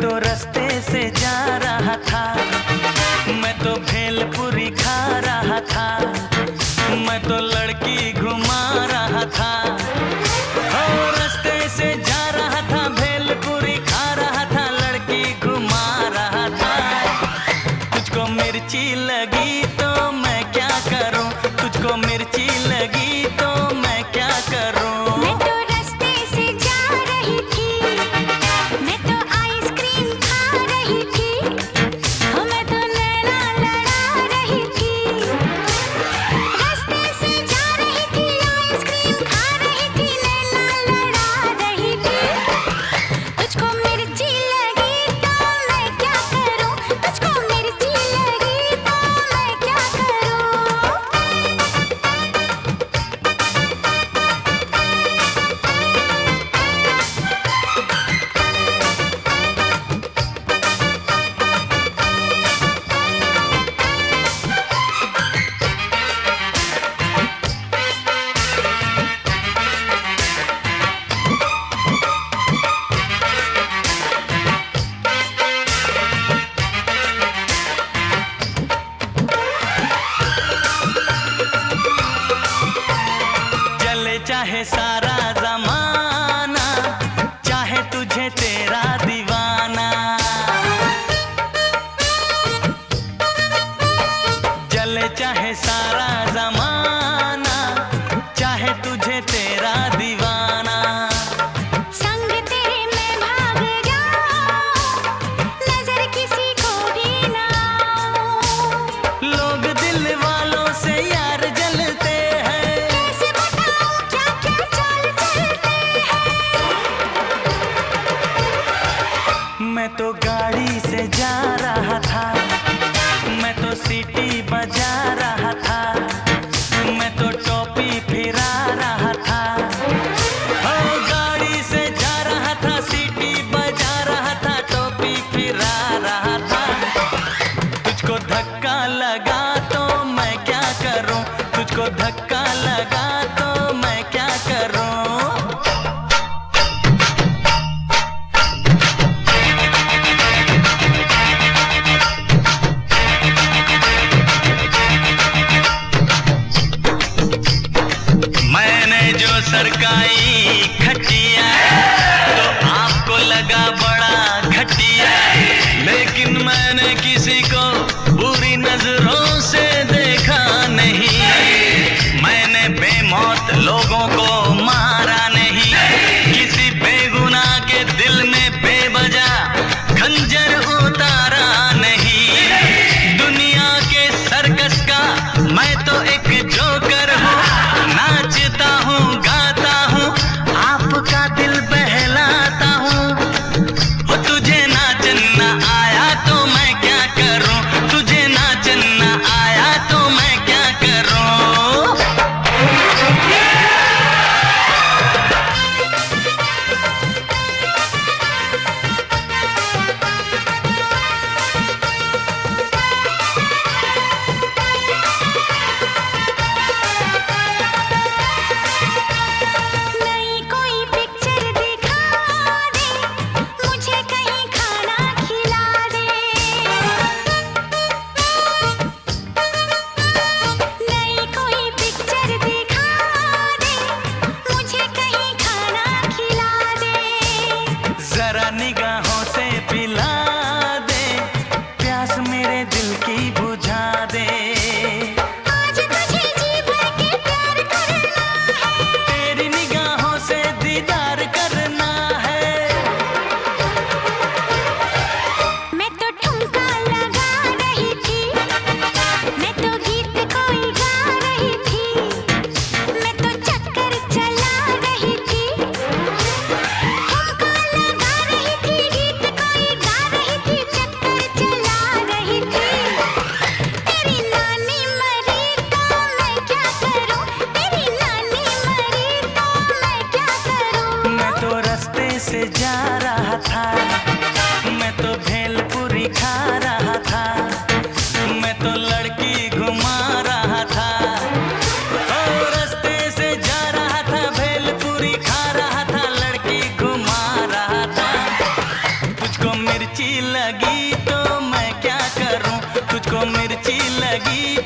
तो रास्ते से जा रहा था, मैं तो भेलपुरी खा रहा था, मैं तो लड़की घुमा रहा था। ओ रास्ते से जा रहा था, भेलपुरी खा रहा था, लड़की घुमा रहा था। तुझको मिर्ची लगी तो मैं क्या करूं, तुझको मिर्ची लगी तो मैं क्या करूं। मैं तो रास्ते से जा रही थी, मैं तो आइसक्रीम खा रही थी, मैं तो नैना लड़ा रही थी। रास्ते से जा रही थी, आइसक्रीम खा रही थी, नैना लड़ा रही थी। तुझको मिर्ची लगी तो मैं क्या करूं, तुझको मिर्ची लगी तो मैं क्या करूं। चले चाहे सारा जमाना, चाहे तुझे तेरा दीवाना, चले चाहे सारा जमाना, चाहे तुझे तेरा दीवाना। संग तेरे मैं भाग जाऊं, नजर किसी को भी ना आऊं। लोग दिल वालों से यार जलते हैं, कैसे बताऊं क्या क्या चाल चलते हैं। मैं तो गाड़ी से जा रहा था, मैं तो सीटी बजा रहा था, मैं तो टोपी फिरा रहा था। ओ गाड़ी से जा रहा था, सीटी बजा रहा था, टोपी फिरा रहा था। तुझको धक्का लगा तो मैं क्या करूं, तुझको धक्का लगा तो मैं क्या करूं। मैंने जो सरकाई खटिया तो आपको लगा बड़ा घटिया, लेकिन मैंने किसी को बुरी नजरों से देखा नहीं। मैंने बेमौत लोगों को मारा नहीं, किसी बेगुनाह के दिल में बेवजह खंजर उतारा नहीं। दुनिया के सर्कस का मैं तो एक जोकर हूँ, नाचता हूँ गाता हूँ, आपका दिल बहलाता हूँ। वो तुझे नाचना आया तो मैं क्या करूँ, तुझे नाचना आया तो मैं क्या करूँ। लगी तो मैं क्या करूं, तुझको मिर्ची लगी